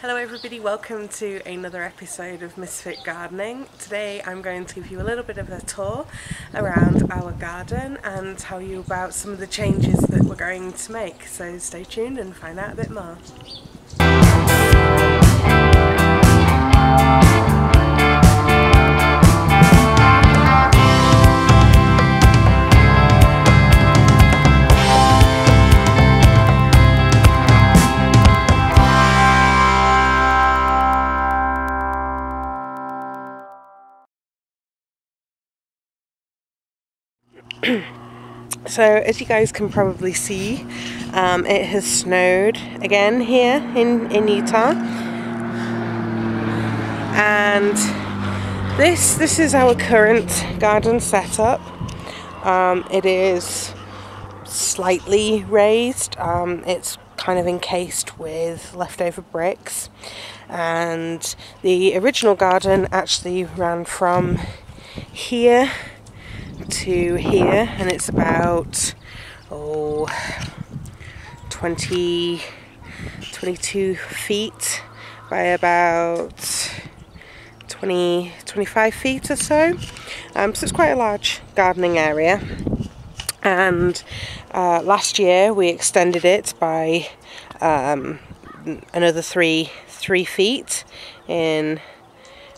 Hello everybody, welcome to another episode of Misfit Gardening. Today I'm going to give you a little bit of a tour around our garden and tell you about some of the changes that we're going to make. So stay tuned and find out a bit more. So as you guys can probably see, it has snowed again here in Utah, and this is our current garden setup. It is slightly raised. It's kind of encased with leftover bricks, and the original garden actually ran from here to here, and it's about 22 feet by about 25 feet or so. So it's quite a large gardening area, and last year we extended it by another three feet in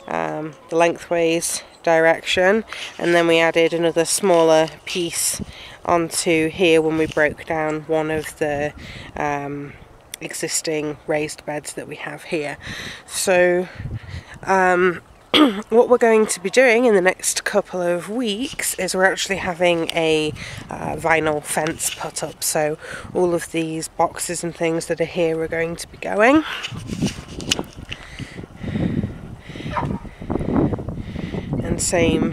the lengthways direction, and then we added another smaller piece onto here when we broke down one of the existing raised beds that we have here. So what we're going to be doing in the next couple of weeks is we're actually having a vinyl fence put up, so all of these boxes and things that are here are going to be going. And same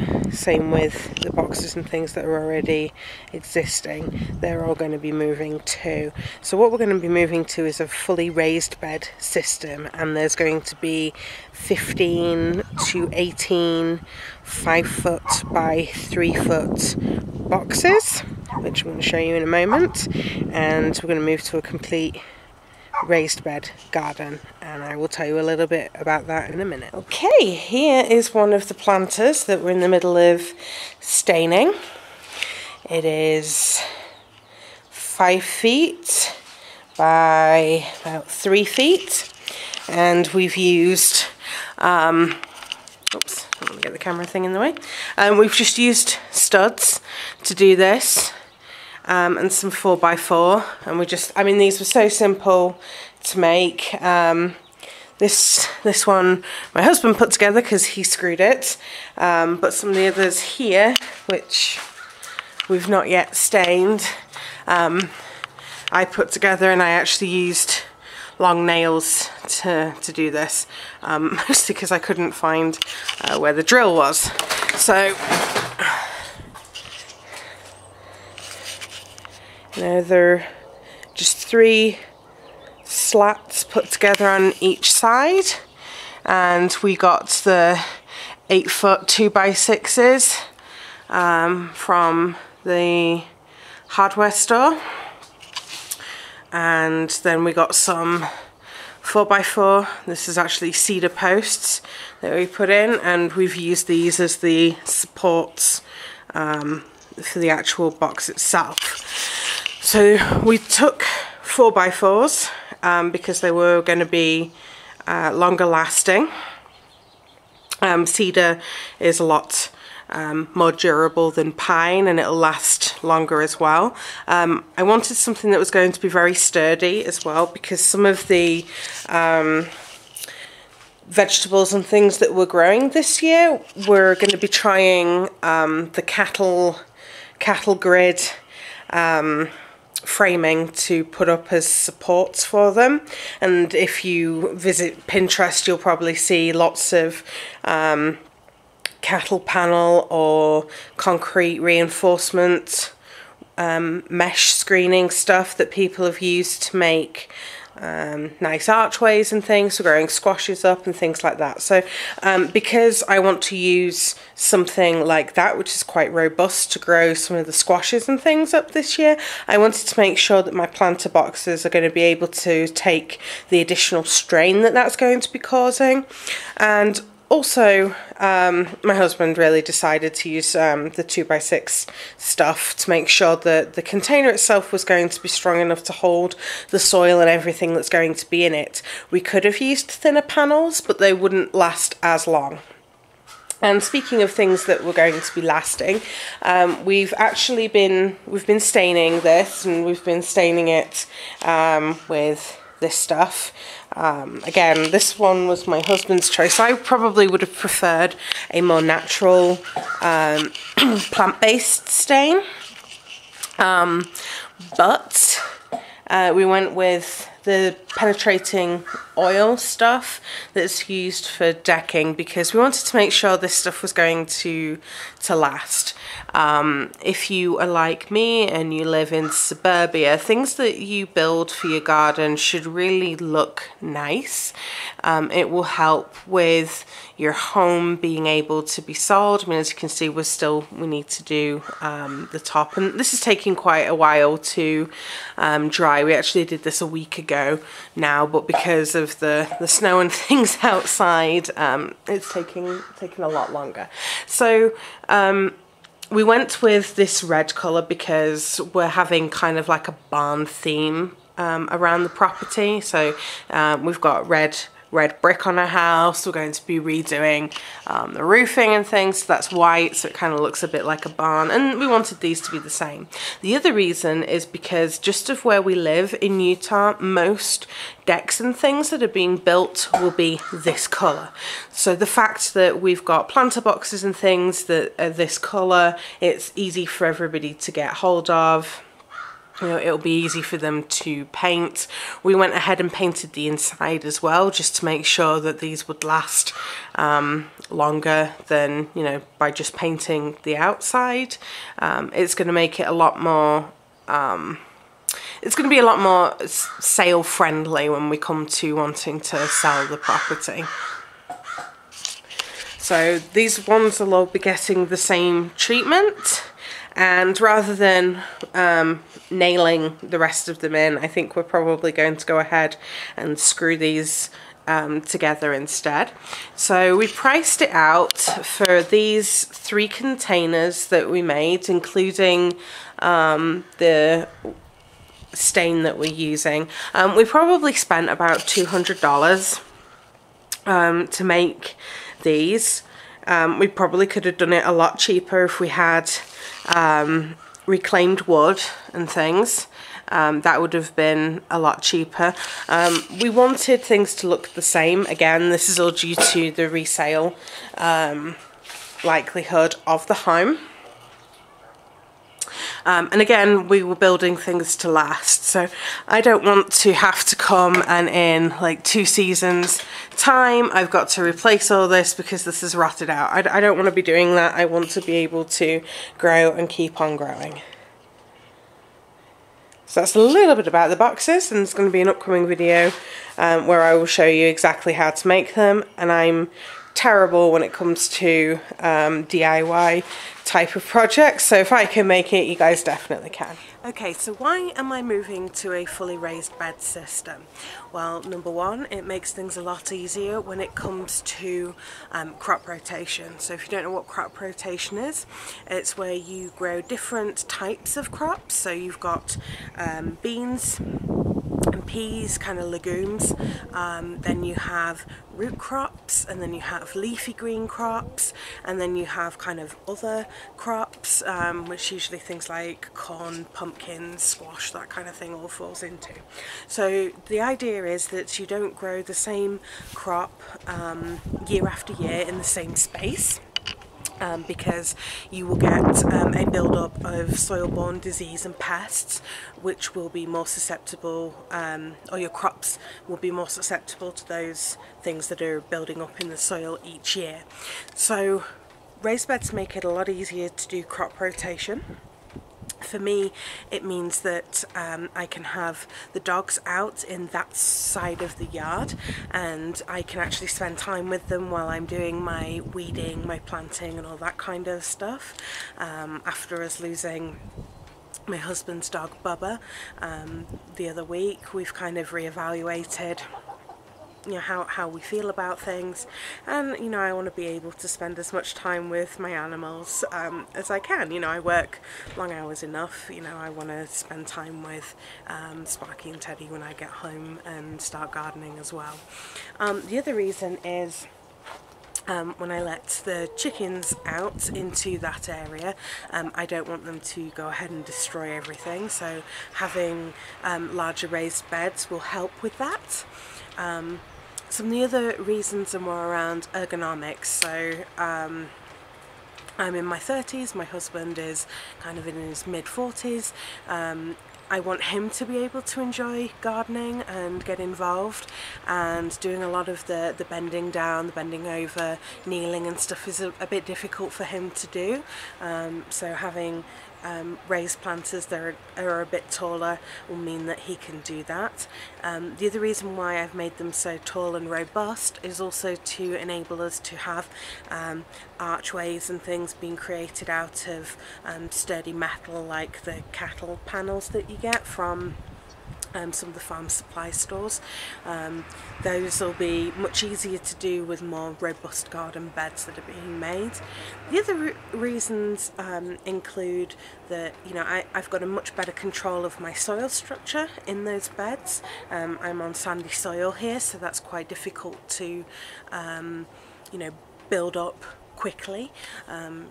with the boxes and things that are already existing. They're all going to be moving too. So what we're going to be moving to is a fully raised bed system, and there's going to be 15 to 18 5-foot by 3-foot boxes, which I'm going to show you in a moment, and we're going to move to a complete raised bed garden, and I will tell you a little bit about that in a minute. Okay, here is one of the planters that we're in the middle of staining. It is 5 feet by about 3 feet, and we've used oops, I don't want to get the camera thing in the way. We've just used studs to do this. And some 4x4, and these were so simple to make. This one my husband put together because he screwed it, but some of the others here, which we've not yet stained, I put together, and I actually used long nails to do this, mostly because I couldn't find where the drill was. So they're just 3 slats put together on each side, and we got the 8-foot 2x6s from the hardware store, and then we got some 4x4. This is actually cedar posts that we put in, and we've used these as the supports for the actual box itself. So we took 4x4s because they were going to be longer lasting. Cedar is a lot more durable than pine, and it'll last longer as well. I wanted something that was going to be very sturdy as well, because some of the vegetables and things that we're growing this year, we're going to be trying the cattle grid framing to put up as supports for them. And if you visit Pinterest, you'll probably see lots of cattle panel or concrete reinforcement mesh screening stuff that people have used to make nice archways and things for growing squashes up and things like that. So because I want to use something like that, which is quite robust, to grow some of the squashes and things up this year, I wanted to make sure that my planter boxes are going to be able to take the additional strain that that's going to be causing. And also, my husband really decided to use the 2x6 stuff to make sure that the container itself was going to be strong enough to hold the soil and everything that's going to be in it. We could have used thinner panels, but they wouldn't last as long. And speaking of things that were going to be lasting, we've been staining this, and we've been staining it with this stuff. Again, this one was my husband's choice. I probably would have preferred a more natural plant-based stain, but we went with the penetrating oil stuff that's used for decking, because we wanted to make sure this stuff was going to last. If you are like me and you live in suburbia, things that you build for your garden should really look nice. It will help with your home being able to be sold. I mean, as you can see, we need to do the top, and this is taking quite a while to dry. We actually did this a week ago now, but because of the snow and things outside, it's taking a lot longer. So we went with this red colour because we're having kind of like a barn theme around the property. So we've got red brick on our house. We're going to be redoing the roofing and things, so that's white, so it kind of looks a bit like a barn, and we wanted these to be the same. The other reason is because just of where we live in Utah, most decks and things that are being built will be this colour. So the fact that we've got planter boxes and things that are this colour, it's easy for everybody to get hold of. You know, it'll be easy for them to paint. We went ahead and painted the inside as well, just to make sure that these would last longer than, you know, by just painting the outside. It's going to make it a lot more it's going to be a lot more sale friendly when we come to wanting to sell the property. So these ones will all be getting the same treatment. And rather than nailing the rest of them in, I think we're probably going to go ahead and screw these together instead. So we priced it out for these 3 containers that we made, including the stain that we're using. We probably spent about $200 to make these. We probably could have done it a lot cheaper if we had reclaimed wood and things. That would have been a lot cheaper. We wanted things to look the same. Again, this is all due to the resale likelihood of the home. And again, we were building things to last, so I don't want to have to come and in like 2 seasons time I've got to replace all this because this is rotted out. I don't want to be doing that. I want to be able to grow and keep on growing. So that's a little bit about the boxes, and there's going to be an upcoming video where I will show you exactly how to make them. And I'm terrible when it comes to DIY type of projects, so if I can make it, you guys definitely can. Okay, so why am I moving to a fully raised bed system? Well, number one, it makes things a lot easier when it comes to crop rotation. So if you don't know what crop rotation is, it's where you grow different types of crops. So you've got beans and peas, kind of legumes, then you have root crops, and then you have leafy green crops, and then you have kind of other crops, which usually things like corn, pumpkins, squash, that kind of thing all falls into. So the idea is that you don't grow the same crop year after year in the same space. Because you will get a build-up of soil-borne disease and pests, which will be more susceptible, or your crops will be more susceptible to those things that are building up in the soil each year. So raised beds make it a lot easier to do crop rotation. For me, it means that I can have the dogs out in that side of the yard, and I can actually spend time with them while I'm doing my weeding, my planting and all that kind of stuff. After us losing my husband's dog Bubba the other week, we've kind of reevaluated, you know, how we feel about things, and you know, I want to be able to spend as much time with my animals as I can. You know, I work long hours enough. You know, I want to spend time with Sparky and Teddy when I get home and start gardening as well. The other reason is when I let the chickens out into that area, I don't want them to go ahead and destroy everything, so having larger raised beds will help with that. Some of the other reasons are more around ergonomics. So I'm in my 30s, my husband is kind of in his mid-40s. I want him to be able to enjoy gardening and get involved, and doing a lot of the bending down, the bending over, kneeling and stuff is a bit difficult for him to do. So having raised planters that are a bit taller will mean that he can do that. The other reason why I've made them so tall and robust is also to enable us to have archways and things being created out of sturdy metal, like the cattle panels that you get from some of the farm supply stores. Those will be much easier to do with more robust garden beds that are being made. The other reasons include that, you know, I've got a much better control of my soil structure in those beds. I'm on sandy soil here, so that's quite difficult to you know, build up quickly,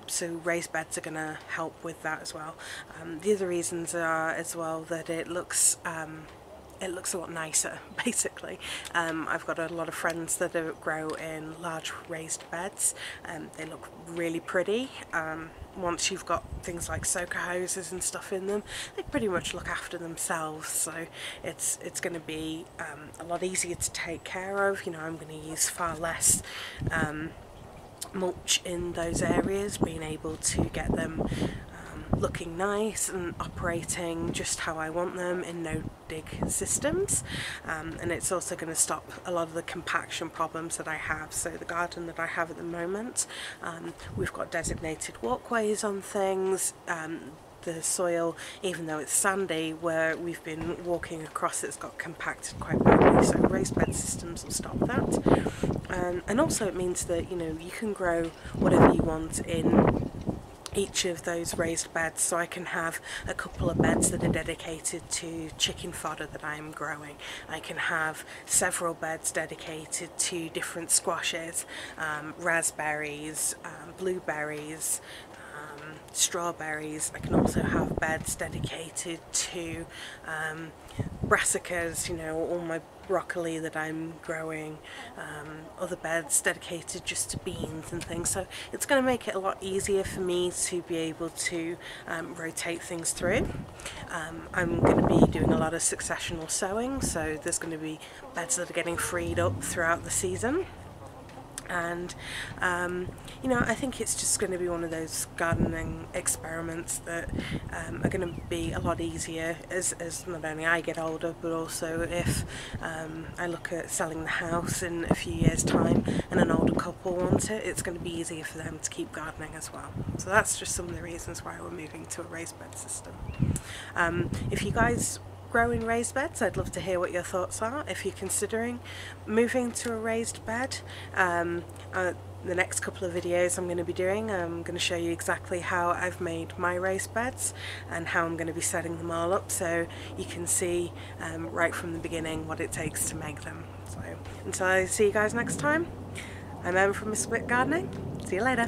so raised beds are going to help with that as well. The other reasons are as well that it looks a lot nicer, basically. I've got a lot of friends that grow in large raised beds. They look really pretty. Once you've got things like soaker hoses and stuff in them, they pretty much look after themselves, so it's going to be a lot easier to take care of. You know, I'm going to use far less mulch in those areas, being able to get them looking nice and operating just how I want them in no dig systems, and it's also going to stop a lot of the compaction problems that I have. So the garden that I have at the moment, we've got designated walkways on things. The soil, even though it's sandy, where we've been walking across, it's got compacted quite badly, so raised bed systems will stop that. And also it means that, you know, you can grow whatever you want in each of those raised beds. So I can have a couple of beds that are dedicated to chicken fodder that I'm growing. I can have several beds dedicated to different squashes, raspberries, blueberries, strawberries. I can also have beds dedicated to brassicas, you know, all my broccoli that I'm growing, other beds dedicated just to beans and things. So it's going to make it a lot easier for me to be able to rotate things through. I'm going to be doing a lot of successional sowing, so there's going to be beds that are getting freed up throughout the season. And you know, I think it's just going to be one of those gardening experiments that are going to be a lot easier as not only I get older, but also if I look at selling the house in a few years' time and an older couple want it, it's going to be easier for them to keep gardening as well. So that's just some of the reasons why we're moving to a raised bed system. If you guys grow in raised beds, I'd love to hear what your thoughts are if you're considering moving to a raised bed. The next couple of videos I'm going to be doing, I'm going to show you exactly how I've made my raised beds and how I'm going to be setting them all up, so you can see right from the beginning what it takes to make them. So until I see you guys next time, I'm Em from Miss Wick Gardening. See you later.